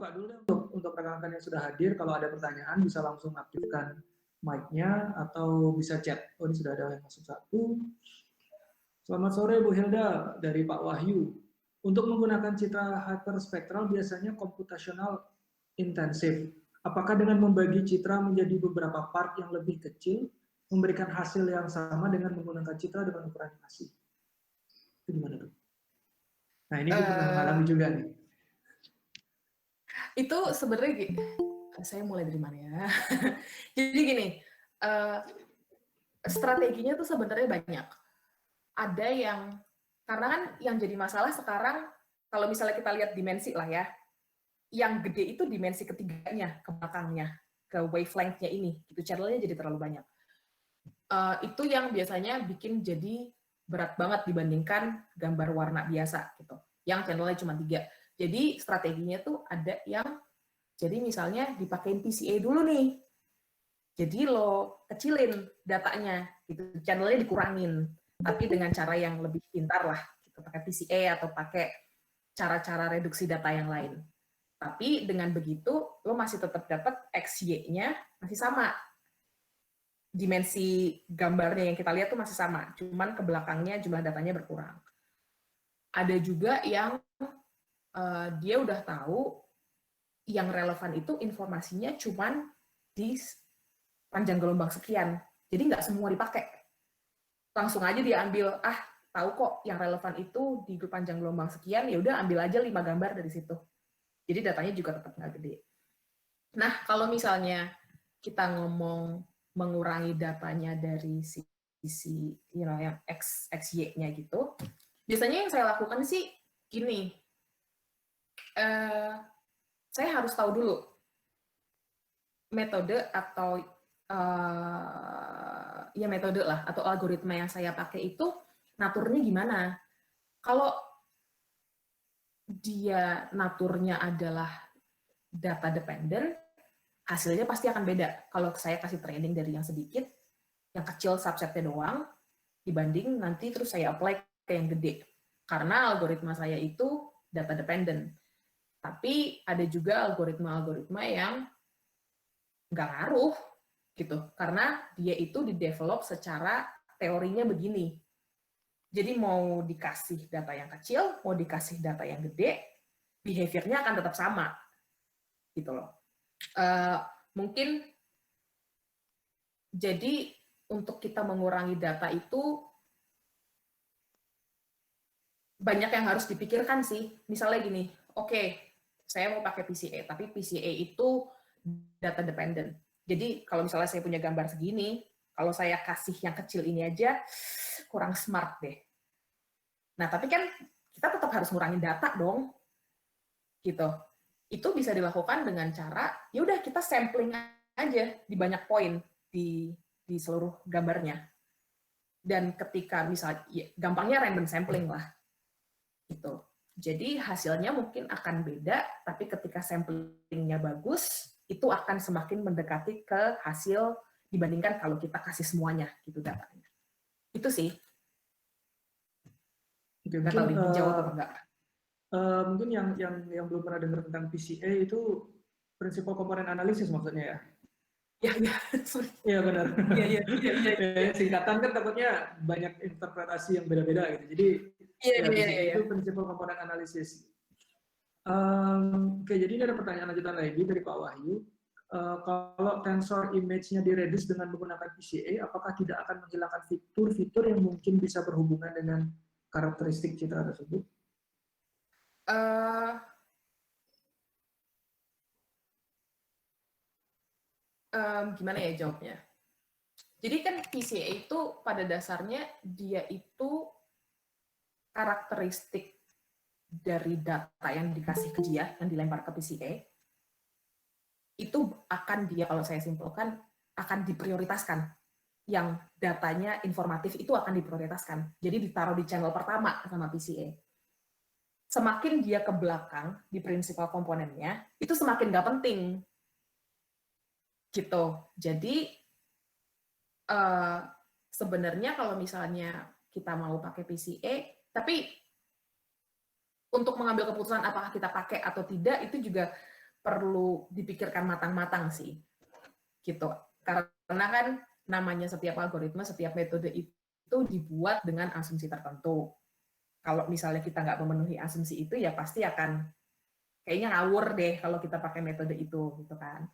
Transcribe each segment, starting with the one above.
buka dulu deh untuk rekan-rekan yang sudah hadir. Kalau ada pertanyaan bisa langsung aktifkan mic-nya atau bisa chat. Oh, ini sudah ada yang masuk satu. Selamat sore Bu Hilda dari Pak Wahyu. Untuk menggunakan citra hyperspektral biasanya komputasional intensif. Apakah dengan membagi citra menjadi beberapa part yang lebih kecil memberikan hasil yang sama dengan menggunakan citra dengan ukuran animasi? Itu gimana tuh? Nah ini gue pernah mengalami juga nih. Itu sebenarnya gini, saya mulai dari mana ya? Jadi gini, strateginya tuh sebenarnya banyak. Ada yang, karena kan yang jadi masalah sekarang, kalau misalnya kita lihat dimensi lah ya, yang gede itu dimensi ketiganya, ke belakangnya, ke wavelength-nya ini, gitu, channel-nya jadi terlalu banyak. Itu yang biasanya bikin jadi berat banget dibandingkan gambar warna biasa, gitu, yang channel-nya cuma 3. Jadi strateginya tuh ada yang, jadi misalnya dipakein PCA dulu nih, jadi lo kecilin datanya, gitu, channelnya dikurangin, tapi dengan cara yang lebih pintar lah, gitu, pakai PCA atau pakai cara-cara reduksi data yang lain. Tapi dengan begitu, lo masih tetap dapat XY-nya masih sama. Dimensi gambarnya yang kita lihat tuh masih sama, cuman ke belakangnya jumlah datanya berkurang. Ada juga yang dia udah tahu yang relevan itu informasinya cuman di panjang gelombang sekian, jadi nggak semua dipakai. Langsung aja diambil, tahu kok yang relevan itu di panjang gelombang sekian, ya udah ambil aja 5 gambar dari situ. Jadi datanya juga tetap nggak gede. Nah, kalau misalnya kita ngomong mengurangi datanya dari sisi yang XY-nya gitu, biasanya yang saya lakukan sih gini, saya harus tahu dulu metode atau ya metode lah, atau algoritma yang saya pakai itu naturnya gimana. Kalau dia naturnya adalah data dependent, hasilnya pasti akan beda. Kalau saya kasih training dari yang sedikit, yang kecil subsetnya doang, dibanding nanti terus saya apply ke yang gede. Karena algoritma saya itu data dependent. Tapi ada juga algoritma-algoritma yang nggak ngaruh, gitu. Karena dia itu di-develop secara teorinya begini. Jadi mau dikasih data yang kecil, mau dikasih data yang gede, behavior-nya akan tetap sama, gitu loh. Mungkin jadi untuk kita mengurangi data itu banyak yang harus dipikirkan sih. Misalnya gini, oke, saya mau pakai PCA, tapi PCA itu data dependent. Jadi kalau misalnya saya punya gambar segini, kalau saya kasih yang kecil ini aja kurang smart deh. Nah, tapi kan kita tetap harus ngurangin data dong, gitu. Itu bisa dilakukan dengan cara, ya udah kita sampling aja di banyak poin di seluruh gambarnya. Dan ketika misalnya, ya, gampangnya random sampling lah, gitu. Jadi hasilnya mungkin akan beda, tapi ketika samplingnya bagus, itu akan semakin mendekati ke hasil dibandingkan kalau kita kasih semuanya gitu datanya. Itu sih. Oke, nggak tahu dijawab apa enggak. Mungkin yang belum pernah dengar tentang PCA itu prinsipal komponen analisis maksudnya ya? Ya, sorry. Iya benar. Iya. Singkatan kan takutnya banyak interpretasi yang beda-beda gitu. Jadi PCA itu prinsipal komponen analisis. Oke, jadi ini ada pertanyaan lanjutan lagi dari Pak Wahyu. Kalau tensor image-nya direduce dengan menggunakan PCA, apakah tidak akan menghilangkan fitur-fitur yang mungkin bisa berhubungan dengan karakteristik citra tersebut? Gimana ya jawabnya? Jadi kan PCA itu pada dasarnya dia itu karakteristik dari data yang dikasih ke dia, yang dilempar ke PCA, itu akan dia, kalau saya simpulkan, akan diprioritaskan. Yang datanya informatif itu akan diprioritaskan. Jadi ditaruh di channel pertama sama PCA. Semakin dia ke belakang di prinsipal komponennya, itu semakin nggak penting. Gitu. Jadi sebenarnya kalau misalnya kita mau pakai PCA, tapi untuk mengambil keputusan apakah kita pakai atau tidak, itu juga perlu dipikirkan matang-matang sih, gitu. Karena kan namanya setiap algoritma, setiap metode itu dibuat dengan asumsi tertentu. Kalau misalnya kita nggak memenuhi asumsi itu, ya pasti akan kayaknya ngawur deh kalau kita pakai metode itu, gitu kan.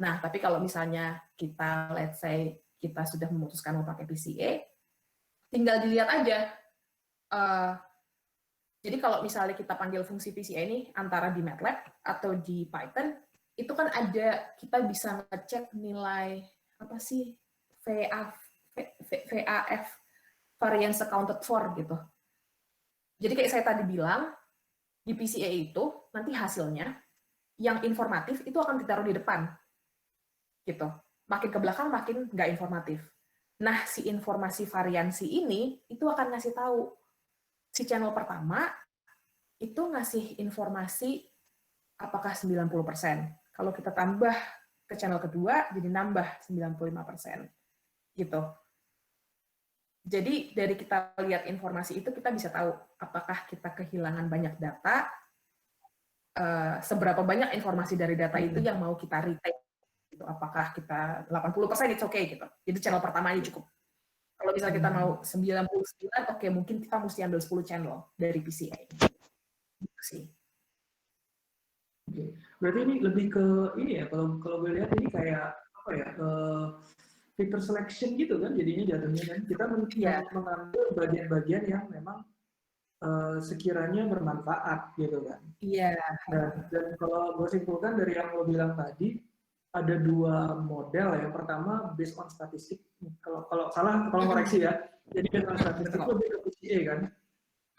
Nah, tapi kalau misalnya kita, let's say, kita sudah memutuskan mau pakai PCA, tinggal dilihat aja. Jadi kalau misalnya kita panggil fungsi PCA ini antara di MATLAB atau di Python, itu kan ada, kita bisa ngecek nilai, apa sih, VAF, variance accounted for, gitu. Jadi kayak saya tadi bilang, di PCA itu, nanti hasilnya, yang informatif itu akan ditaruh di depan. Gitu. Makin ke belakang, makin nggak informatif. Nah, si informasi variansi ini, itu akan ngasih tahu. Si channel pertama, itu ngasih informasi apakah 90%. Kalau kita tambah ke channel kedua, jadi nambah 95%. Gitu. Jadi dari kita lihat informasi itu, kita bisa tahu apakah kita kehilangan banyak data, seberapa banyak informasi dari data itu yang mau kita retake. Gitu. Apakah kita 80% it's okay gitu. Jadi channel pertama ini cukup. Kalau misalnya kita mau 99, oke, mungkin kita mesti ambil 10 channel dari PCA. Gitu sih. Berarti ini lebih ke ini ya, kalau gue lihat ini kayak apa ya, filter selection gitu kan jadinya jatuhnya kan. Kita mengambil bagian-bagian yang memang sekiranya bermanfaat gitu kan. Iya. Dan kalau gue simpulkan dari yang lo bilang tadi, ada dua model. Yang pertama based on statistik. Kalau salah, kalau koreksi ya. Jadi based on statistik itu lebih ke PCA kan.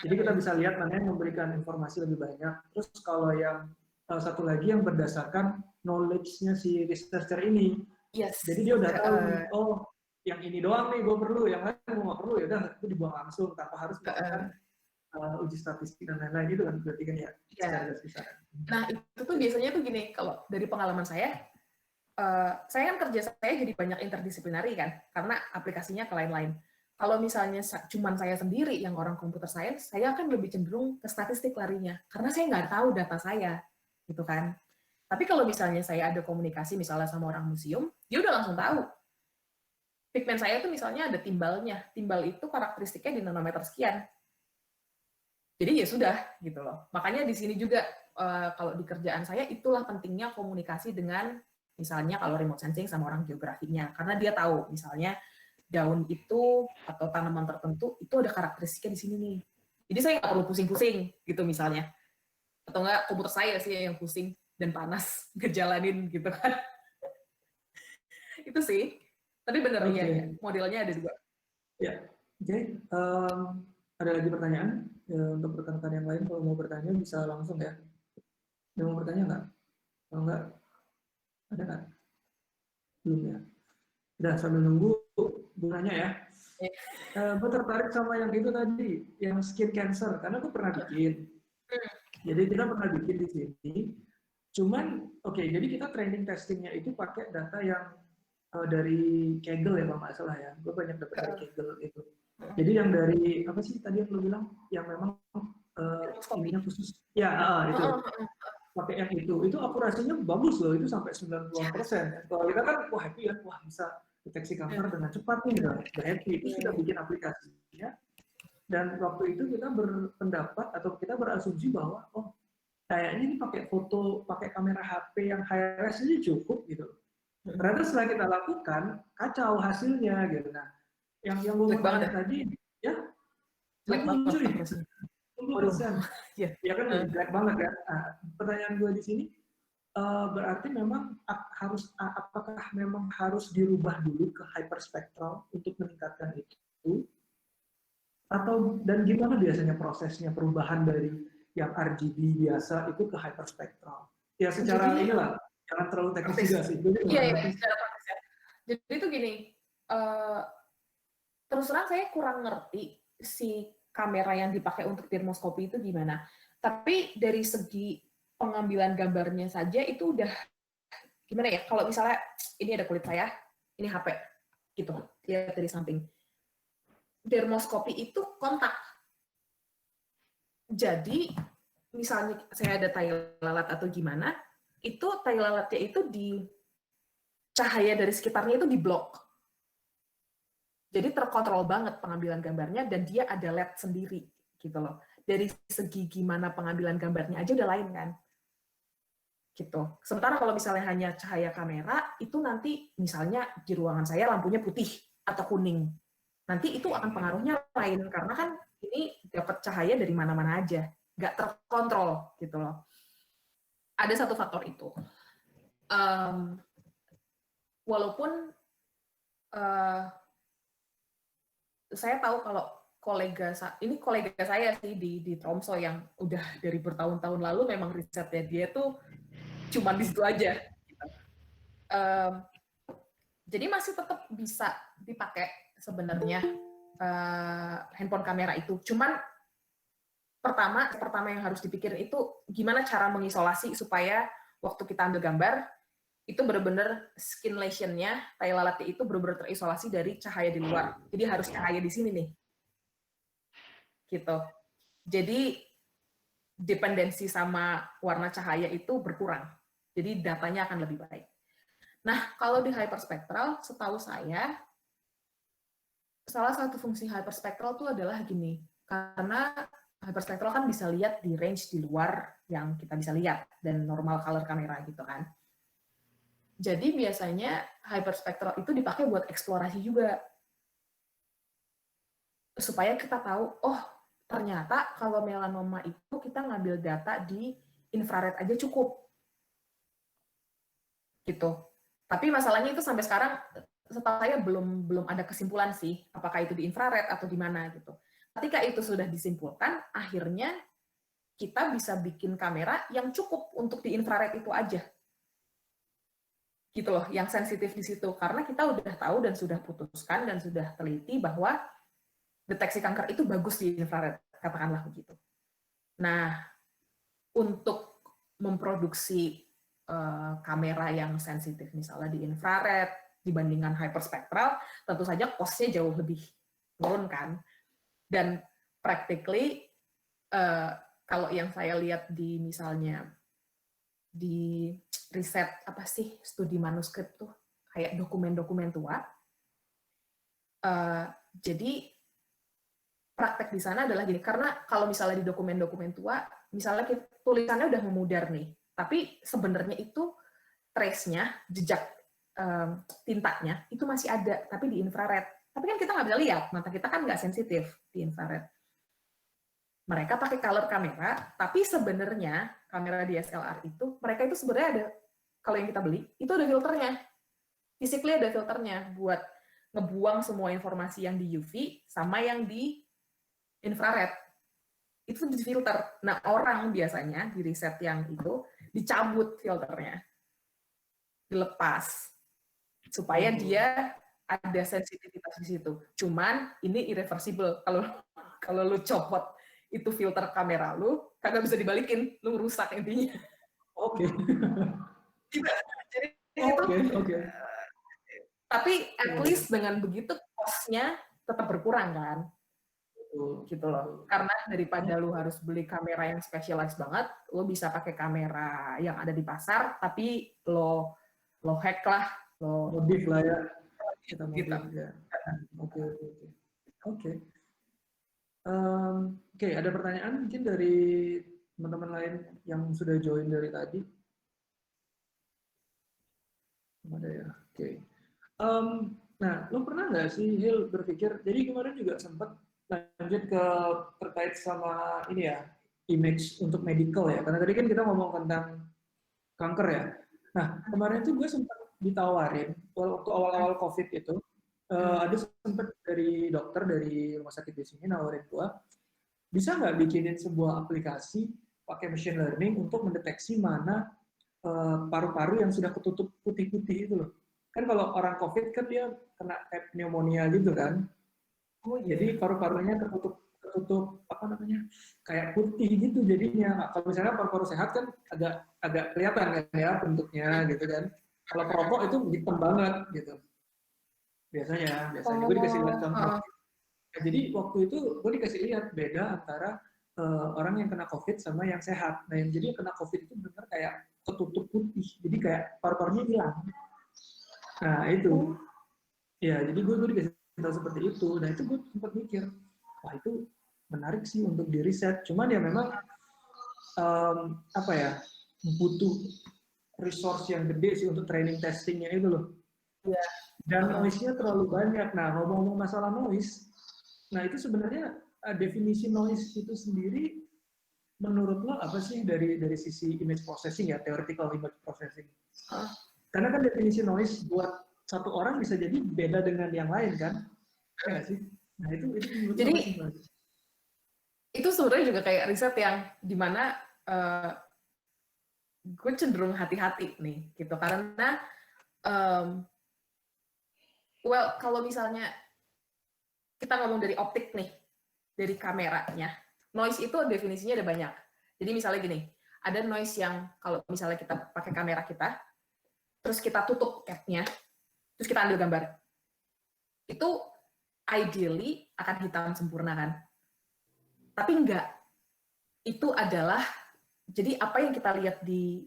Jadi kita bisa lihat mana yang memberikan informasi lebih banyak. Terus kalau yang satu lagi yang berdasarkan knowledge-nya si researcher ini. Yes. Jadi dia udah tahu nih, oh yang ini doang nih gue perlu, yang lain gue nggak perlu, ya udah itu dibuang langsung tanpa harus melakukan uji statistik dan lain-lain. Itu kan berarti kan ya. Nah itu tuh biasanya tuh gini, kalau dari pengalaman saya kan kerja saya jadi banyak interdisiplinari kan, karena aplikasinya ke lain-lain. Kalau misalnya cuman saya sendiri yang orang computer science, saya akan lebih cenderung ke statistik larinya, karena saya nggak tahu data saya, gitu kan. Tapi kalau misalnya saya ada komunikasi misalnya sama orang museum, dia udah langsung tahu. Pigment saya tuh misalnya ada timbalnya, timbal itu karakteristiknya di nanometer sekian. Jadi ya sudah, gitu loh. Makanya di sini juga kalau di kerjaan saya itulah pentingnya komunikasi dengan misalnya kalau remote sensing sama orang geografinya, karena dia tahu misalnya daun itu atau tanaman tertentu itu ada karakteristiknya di sini nih. Jadi saya nggak perlu pusing-pusing gitu misalnya. Atau enggak komputer saya sih yang pusing dan panas ngejalanin gitu kan. Itu sih. Tapi bener ya, modelnya ada dua. Ya, oke. Ada lagi pertanyaan untuk rekan-rekan yang lain? Kalau mau bertanya bisa langsung ya. Ada mau bertanya nggak? Kalau nggak, ada nggak? Belum ya. Udah sambil nunggu, gunanya ya. Gue tertarik sama yang itu tadi, yang skin cancer, karena gue pernah bikin. Jadi kita pernah bikin di sini. Cuman, oke, jadi kita training testingnya itu pakai data yang dari Kaggle ya, kalau nggak salah ya. Gue banyak dapat dari Kaggle itu. Jadi yang dari, apa sih tadi yang lo bilang? Yang memang ininya khusus. Ya, itu. Pakai yang itu akurasinya bagus loh, itu sampai 90%. Kalau kita kan, wah happy ya, wah bisa deteksi kanker dengan cepat nih, udah happy. Itu sudah bikin aplikasinya. Dan waktu itu kita berpendapat atau kita berasumsi bahwa, oh kayaknya ini pakai foto, pakai kamera HP yang high res ini cukup gitu. Ternyata setelah kita lakukan, kacau hasilnya gitu. Nah, yang gue mau tanya tadi, ya, jelek banget. 10%. Ya kan jelek banget ya. Nah, pertanyaan gue di sini, berarti memang apakah memang harus dirubah dulu ke hyperspektral untuk meningkatkan itu? Atau dan gimana biasanya prosesnya perubahan dari yang RGB biasa itu ke hyperspektral? Ya secara inilah, jangan terlalu teknis juga sih. Iya, secara praktis ya. Jadi itu gini, terus terang saya kurang ngerti si kamera yang dipakai untuk termoskopi itu gimana. Tapi dari segi pengambilan gambarnya saja itu udah gimana ya? Kalau misalnya ini ada kulit saya, ini HP, gitu, lihat dari samping. Termoskopi itu kontak. Jadi misalnya saya ada tai lalat atau gimana, itu tai lalatnya itu di cahaya dari sekitarnya itu diblok. Jadi terkontrol banget pengambilan gambarnya dan dia ada LED sendiri gitu loh. Dari segi gimana pengambilan gambarnya aja udah lain kan. Gitu. Sementara kalau misalnya hanya cahaya kamera, itu nanti misalnya di ruangan saya lampunya putih atau kuning. Nanti itu akan pengaruhnya lain, karena kan ini dapat cahaya dari mana-mana aja. Nggak terkontrol, gitu loh. Ada satu faktor itu. Walaupun saya tahu kalau ini kolega saya sih di Tromso yang udah dari bertahun-tahun lalu memang risetnya dia tuh cuma di situ aja. Jadi masih tetap bisa dipakai sebenarnya handphone kamera itu. Cuman pertama yang harus dipikirin itu gimana cara mengisolasi supaya waktu kita ambil gambar itu benar-benar skin lesion-nya, tai lalatnya itu benar-benar terisolasi dari cahaya di luar. Jadi harus cahaya di sini nih. Gitu. Jadi dependensi sama warna cahaya itu berkurang. Jadi datanya akan lebih baik. Nah, kalau di hyperspektral, setahu saya, salah satu fungsi hyperspektral itu adalah gini, karena hyperspektral kan bisa lihat di range di luar yang kita bisa lihat, dan normal color kamera gitu kan. Jadi biasanya hyperspektral itu dipakai buat eksplorasi juga. Supaya kita tahu, oh ternyata kalau melanoma itu kita ngambil data di infrared aja cukup. Gitu. Tapi masalahnya itu sampai sekarang setahu saya belum ada kesimpulan sih, apakah itu di infrared atau di mana gitu. Ketika itu sudah disimpulkan, akhirnya kita bisa bikin kamera yang cukup untuk di infrared itu aja. Gitu loh, yang sensitif di situ. Karena kita udah tahu dan sudah putuskan dan sudah teliti bahwa deteksi kanker itu bagus di infrared, katakanlah begitu. Nah, untuk memproduksi kamera yang sensitif misalnya di infrared dibandingkan hyperspektral, tentu saja cost-nya jauh lebih turun kan. Dan practically kalau yang saya lihat di misalnya di riset apa sih studi manuskrip tuh kayak dokumen-dokumen tua, jadi praktek di sana adalah gini, karena kalau misalnya di dokumen-dokumen tua, misalnya tulisannya udah memudar nih, tapi sebenarnya itu trace-nya, jejak tintanya itu masih ada, tapi di infrared. Tapi kan kita nggak bisa lihat, mata kita kan nggak sensitif di infrared. Mereka pakai color kamera, tapi sebenarnya kamera DSLR itu, mereka itu sebenarnya ada, kalau yang kita beli, itu ada filternya. Physically ada filternya buat ngebuang semua informasi yang di UV sama yang di infrared. Itu difilter. Nah, orang biasanya di riset yang itu dicabut filternya. Dilepas. Supaya dia ada sensitivitas di situ. Cuman ini irreversible. Kalau lu copot itu filter kamera lu, kagak bisa dibalikin, lu rusak intinya. Oke. Jadi itu. Tapi at least dengan begitu cost-nya tetap berkurang kan. Gitu loh. Karena daripada lu harus beli kamera yang specialized banget, lu bisa pakai kamera yang ada di pasar, tapi lo hack lah, lo modif lah ya. Kita modif ya. Oke. Oke, ada pertanyaan mungkin dari teman-teman lain yang sudah join dari tadi? Ada ya. Oke. Nah, lo pernah nggak sih Hil berpikir? Jadi kemarin juga sempat lanjut ke terkait sama ini ya, image untuk medical ya. Karena tadi kan kita ngomong tentang kanker ya. Nah, kemarin itu gue sempat ditawarin waktu awal-awal COVID itu, ada sempat dari dokter dari rumah sakit di sini nawarin gue, bisa nggak bikinin sebuah aplikasi pakai machine learning untuk mendeteksi mana paru-paru yang sudah ketutup putih-putih itu loh. Kan kalau orang COVID kan dia kena pneumonia gitu kan. Oh, jadi paru-parunya tertutup apa namanya, kayak putih gitu jadinya. Nah, kalau misalnya paru-paru sehat kan agak kelihatan kan ya bentuknya gitu kan. Kalau perokok itu hitam banget gitu. Biasanya gue dikasih lihat contoh. Nah, jadi waktu itu gue dikasih lihat beda antara orang yang kena COVID sama yang sehat. Nah, yang jadi kena COVID itu benar kayak ketutup putih, jadi kayak paru-parunya hilang. Nah, itu. Ya, jadi gue dikasih tahu seperti itu. Nah, itu gue sempat mikir, wah itu menarik sih untuk di riset. Cuman ya memang apa ya, butuh resource yang gede sih untuk training testingnya itu loh. Iya. Dan noise-nya terlalu banyak. Nah, ngomong-ngomong masalah noise, nah itu sebenarnya definisi noise itu sendiri menurut lo apa sih dari sisi image processing ya, theoretical image processing? Karena kan definisi noise buat satu orang bisa jadi beda dengan yang lain kan? Ya sih. Nah itu menurut Jadi apa sih? itu sebenarnya juga kayak riset yang dimana gue cenderung hati-hati nih gitu karena well kalau misalnya kita ngomong dari optik nih, dari kameranya, noise itu definisinya ada banyak. Jadi misalnya gini, ada noise yang kalau misalnya kita pakai kamera kita, terus kita tutup cap-nya, terus kita ambil gambar. Itu ideally akan hitam sempurna kan? Tapi enggak. Itu adalah, jadi apa yang kita lihat di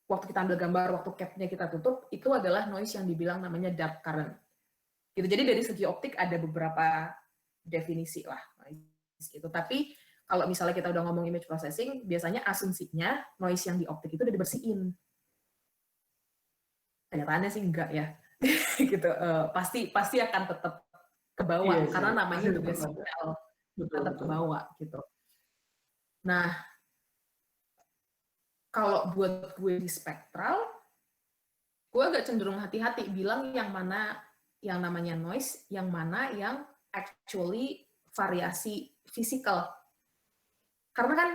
waktu kita ambil gambar, waktu cap-nya kita tutup, itu adalah noise yang dibilang namanya dark current. Gitu. Jadi dari segi optik ada beberapa definisi lah. Gitu. Tapi kalau misalnya kita udah ngomong image processing, biasanya asumsinya noise yang di optik itu udah dibersihin. Kenyataannya sih enggak ya. Gitu. Pasti akan tetap ke bawah karena namanya juga signal tetap ke bawah gitu. Nah, kalau buat gue di spektral, gue agak cenderung hati-hati bilang yang mana yang namanya noise, yang mana yang actually variasi fisikal. Karena kan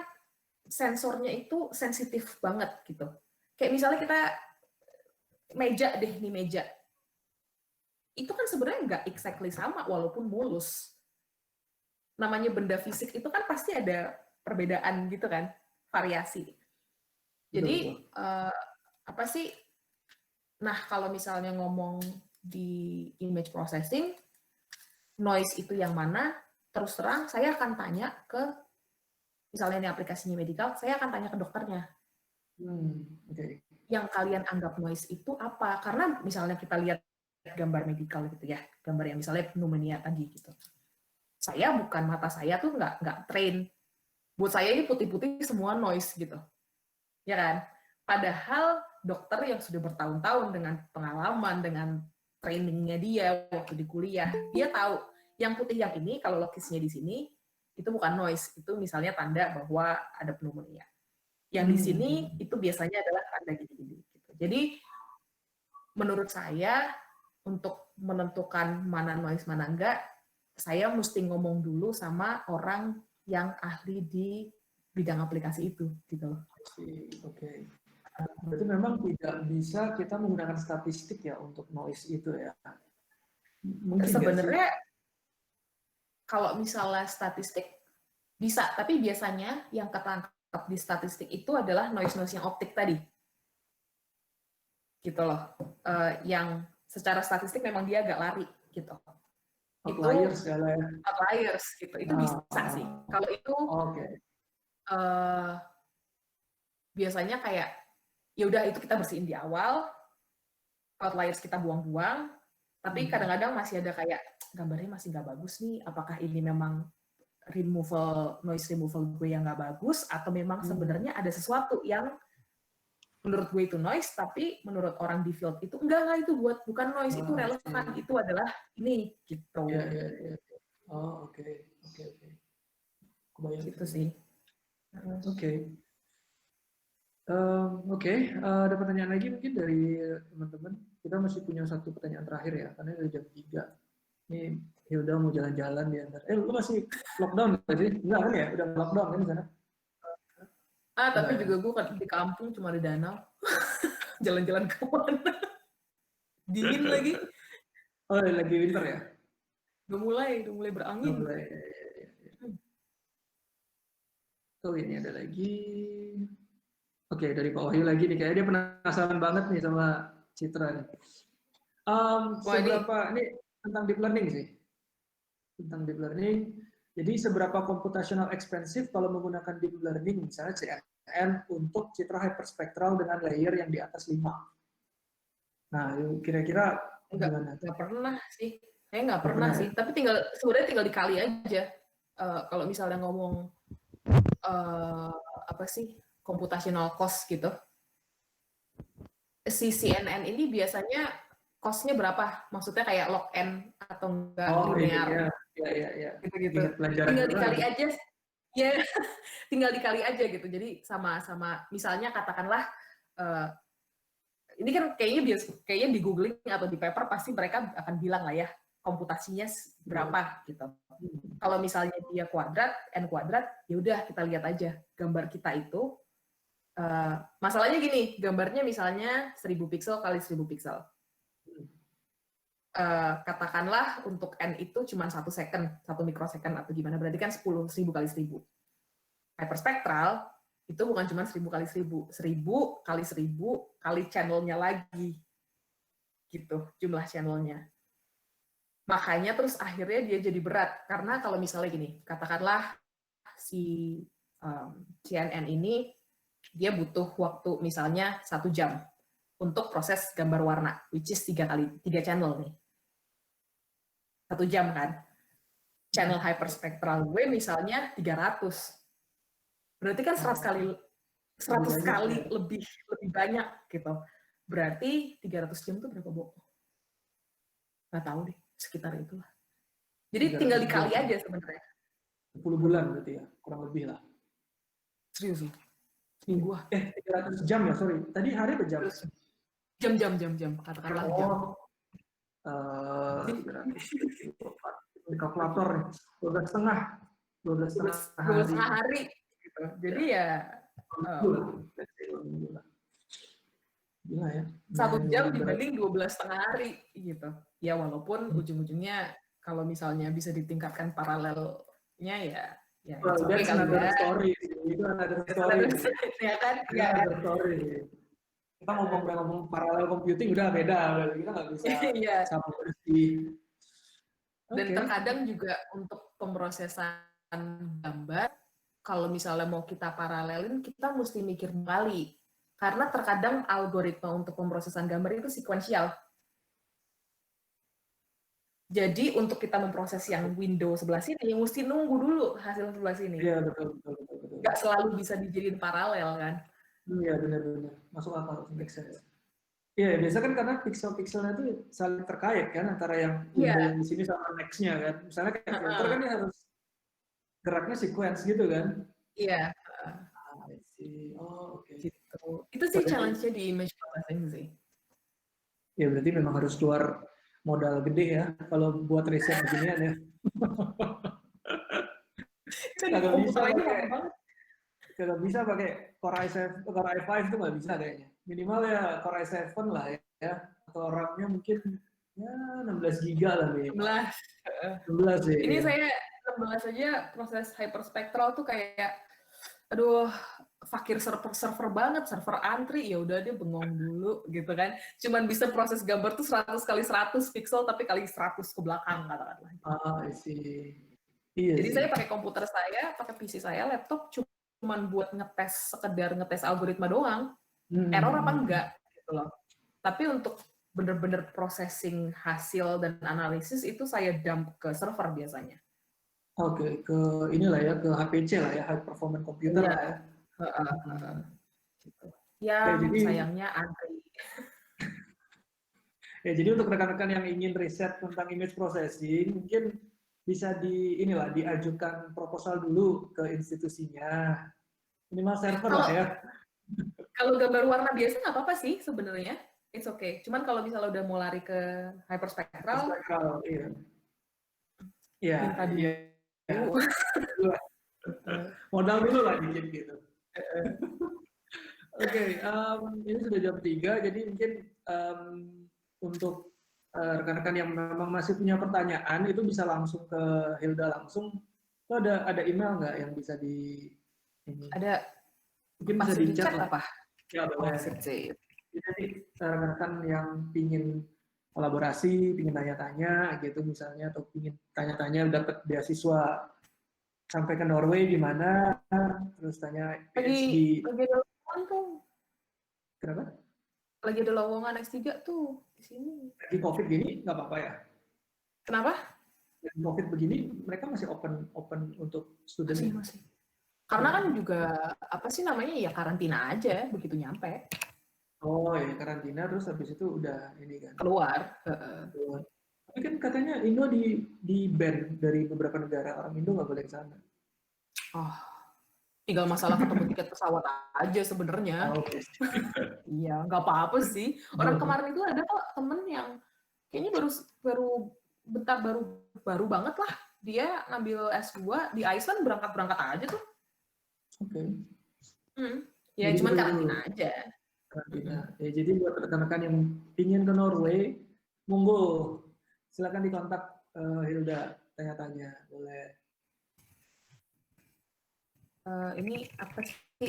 sensornya itu sensitif banget gitu. Kayak misalnya kita meja deh, nih meja. Itu kan sebenarnya nggak exactly sama walaupun mulus. Namanya benda fisik itu kan pasti ada perbedaan gitu kan, variasi. Jadi apa sih? Nah, kalau misalnya ngomong di image processing, noise itu yang mana? Terus terang saya akan tanya ke misalnya ini aplikasinya medical, saya akan tanya ke dokternya. Yang kalian anggap noise itu apa? Karena misalnya kita lihat gambar medical gitu ya, gambar yang misalnya pneumonia tadi gitu. Saya bukan mata saya tuh nggak train. Buat saya ini putih-putih semua noise gitu, ya kan? Padahal dokter yang sudah bertahun-tahun dengan pengalaman, dengan trainingnya dia waktu di kuliah, dia tahu yang putih yang ini kalau lokasinya di sini itu bukan noise, itu misalnya tanda bahwa ada pneumonia. Yang di sini itu biasanya adalah tanda gini-gini. Gitu. Jadi menurut saya untuk menentukan mana noise mana enggak, saya mesti ngomong dulu sama orang yang ahli di bidang aplikasi itu, gitu. Oke. Berarti memang tidak bisa kita menggunakan statistik ya untuk noise itu ya. Mungkin sebenarnya kalau misalnya statistik bisa, tapi biasanya yang ketangkap di statistik itu adalah noise-noise yang optik tadi. Gitu loh. Yang secara statistik memang dia agak lari gitu. Outliers itu outliers gitu. Itu bisa sih. Kalau itu biasanya kayak ya udah itu kita bersihin di awal, outliers kita buang-buang, tapi kadang-kadang masih ada kayak gambarnya masih nggak bagus nih, apakah ini memang noise removal gue yang nggak bagus, atau memang sebenarnya ada sesuatu yang menurut gue itu noise, tapi menurut orang di field itu enggak itu bukan noise, itu relevan, itu adalah ini gitu. Oh oke. Kebayang gitu sih. Oke, ada pertanyaan lagi mungkin dari teman-teman. Kita masih punya satu pertanyaan terakhir ya, karena udah jam 3. Ini Hilda mau jalan-jalan di antar. Lu masih lockdown nggak sih? Enggak kan ya? Udah lockdown kan di sana? Tapi juga gue kan di kampung cuma ada danau. Jalan-jalan ke mana? Dingin lagi. Oh, lagi winter ya? Udah mulai berangin. Oh, ini ada lagi. Oke, dari Pak Wahyu lagi nih. Kayaknya dia penasaran banget nih sama Citra nih. Seberapa ini tentang deep learning sih? Tentang deep learning. Jadi seberapa computational expensive kalau menggunakan deep learning, misalnya CNN, untuk citra hyperspektral dengan layer yang di atas 5. Nah, kira-kira gimana? Nggak pernah sih. Saya nggak Nggak pernah pernah ya? sih. Tapi sebenarnya tinggal dikali aja. Kalau misalnya ngomong apa sih computational cost gitu, si CNN ini biasanya cost-nya berapa? Maksudnya kayak log n atau enggak Oh iya, linear iya. gitu-gitu. Ingat pelajaran Tinggal juga. dikali aja, ya tinggal dikali aja gitu. Jadi sama misalnya katakanlah ini kan kayaknya di googling atau di paper pasti mereka akan bilang lah ya komputasinya berapa gitu. Kalau misalnya dia kuadrat, n kuadrat, ya udah kita lihat aja gambar kita itu. Masalahnya gini, gambarnya misalnya 1000 pixel kali 1000 pixel. Katakanlah untuk n itu cuma 1 second, 1 mikrosecond atau gimana, berarti kan 10.000 kali 1000. Hyperspektral itu bukan cuma 1000 kali 1000, 1000 kali 1000 kali channelnya lagi, gitu jumlah channelnya. Makanya terus akhirnya dia jadi berat, karena kalau misalnya gini, katakanlah si CNN ini dia butuh waktu misalnya 1 jam untuk proses gambar warna, which is 3 channel nih. 1 jam kan. Channel hyperspektral gue misalnya 300. Berarti kan 100 kali lebih banyak gitu. Berarti 300 jam itu berapa, Bo? Nggak tahu deh, sekitar itulah. Jadi tinggal dikali aja sebenarnya. 10 bulan berarti ya, kurang lebih lah. Serius loh. Seminggu. 300 jam ya, sorry. Tadi hari atau jam? Jam, katakanlah jam. Kalkulator nih, 12,5 hari. Gitu. Jadi ya gila ya. 1 jam dibanding 12,5 hari gitu. Ya walaupun ujung-ujungnya kalau misalnya bisa ditingkatkan paralelnya ya that's another story. Itu another story. Ya kan? Ya, another story. Kita ngomong paralel computing udah beda, kita nggak bisa sama bersih. Dan terkadang juga untuk pemrosesan gambar, kalau misalnya mau kita paralelin, kita mesti mikir kembali. Karena terkadang algoritma untuk pemrosesan gambar itu sekuensial. Jadi untuk kita memproses yang window sebelah sini, mesti nunggu dulu hasil sebelah sini. Iya, betul. Nggak selalu bisa dijadiin paralel kan? Iya, benar. Masuk akal, make sense. Iya, biasa kan karena pixel-pixelnya itu saling terkait kan antara yang window yang di sini sama next-nya kan. Misalnya kayak filter kan dia harus geraknya sequence gitu kan. Iya. Oke. Gitu. Itu sih challenge-nya di image processing sih. Ya berarti memang harus keluar modal gede ya kalau buat riset beginian ya. Kalau bisa pakai Core i5 itu nggak bisa kayaknya. Minimal ya Core i7 lah ya. Atau RAM-nya mungkin ya 16 GB lah nih. 16 ya. Ini saya 16 aja proses hyperspektral tuh kayak aduh fakir server banget, server antri, ya udah dia bengong dulu gitu kan. Cuman bisa proses gambar tuh 100 kali 100 pixel tapi kali 100 ke belakang katakanlah. Iya jadi sih. Saya pakai komputer saya, pakai PC saya, laptop cuman buat sekedar ngetes algoritma doang. Error apa enggak gitu loh. Tapi untuk bener-bener processing hasil dan analisis itu saya dump ke server biasanya. Oke, ke inilah ya, ke HPC lah ya, high performance computer lah ya. Gitu. Ya, jadi, sayangnya antri. Ya, jadi untuk rekan-rekan yang ingin riset tentang image processing, mungkin bisa diajukan proposal dulu ke institusinya. Minimal server lah ya. Kalau gambar warna biasa nggak apa-apa sih sebenarnya. It's okay. Cuman kalau misalnya udah mau lari ke hyperspektral, minta dulu. Modal dulu lah dikit gitu. Oke, ini sudah jam 3, jadi mungkin untuk rekan-rekan yang memang masih punya pertanyaan itu bisa langsung ke Hilda langsung. Itu ada email nggak yang bisa di ini? Ada. Mungkin bisa di chat apa? Ya, boleh. Jadi rekan-rekan yang pingin kolaborasi, pingin tanya-tanya gitu misalnya, atau pingin tanya-tanya dapat beasiswa sampai ke Norway gimana, terus tanya PhD. Lagi ada lowongan tuh. Kenapa? Lagi ada lowongan S3 tuh di sini. Lagi COVID gini nggak apa-apa ya? Kenapa? Lagi COVID begini mereka masih open untuk student. Masih. Karena kan juga apa sih namanya ya karantina aja begitu nyampe. Oh ya karantina terus habis itu udah ini kan. Keluar. Tapi kan katanya Indo di ban dari beberapa negara, orang Indo nggak boleh ke sana. Oh, tinggal masalah ketemu tiket pesawat aja sebenarnya. Oh, okay. Iya, nggak apa-apa sih. Orang kemarin itu ada kok temen yang kayaknya baru banget lah. Dia ngambil S2 di Iceland berangkat aja tuh. Oke. Ya jadi cuman karantina aja. Karantina. Ya, jadi buat rekan-rekan yang ingin ke Norway, monggo silakan dikontak Hilda, tanya-tanya boleh. Ini apa sih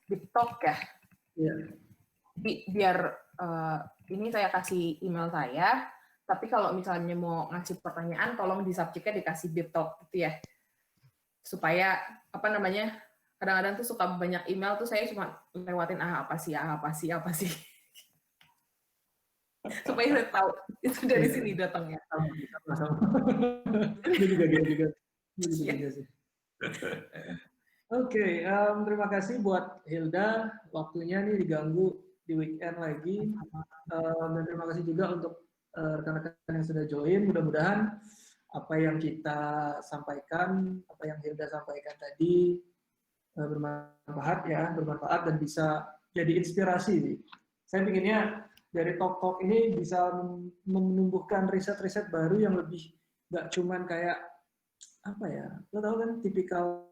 deep talk ya? Iya. Biar ini saya kasih email saya, tapi kalau misalnya mau ngasih pertanyaan, tolong di subjeknya dikasih deep talk gitu ya, supaya apa namanya, kadang-kadang tuh suka banyak email tuh saya cuma lewatin apa sih, supaya saya tahu itu dari sini datangnya. Sama-sama. Dia juga sih. Oke, terima kasih buat Hilda, waktunya nih diganggu di weekend lagi. Dan terima kasih juga untuk rekan-rekan yang sudah join. Mudah-mudahan apa yang kita sampaikan, apa yang Hilda sampaikan tadi bermanfaat dan bisa jadi inspirasi. Saya pinginnya dari talk-talk ini bisa menumbuhkan riset-riset baru yang lebih nggak cuman kayak apa ya, lo tahu kan tipikal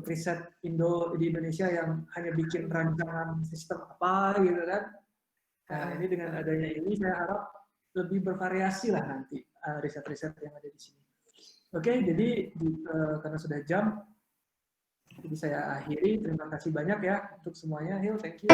riset Indo di Indonesia yang hanya bikin rancangan sistem apa gitu kan. Nah ini dengan adanya ini saya harap lebih bervariasi lah nanti riset-riset yang ada di sini. Oke, jadi karena sudah jam, jadi saya akhiri. Terima kasih banyak ya untuk semuanya. Hil, thank you.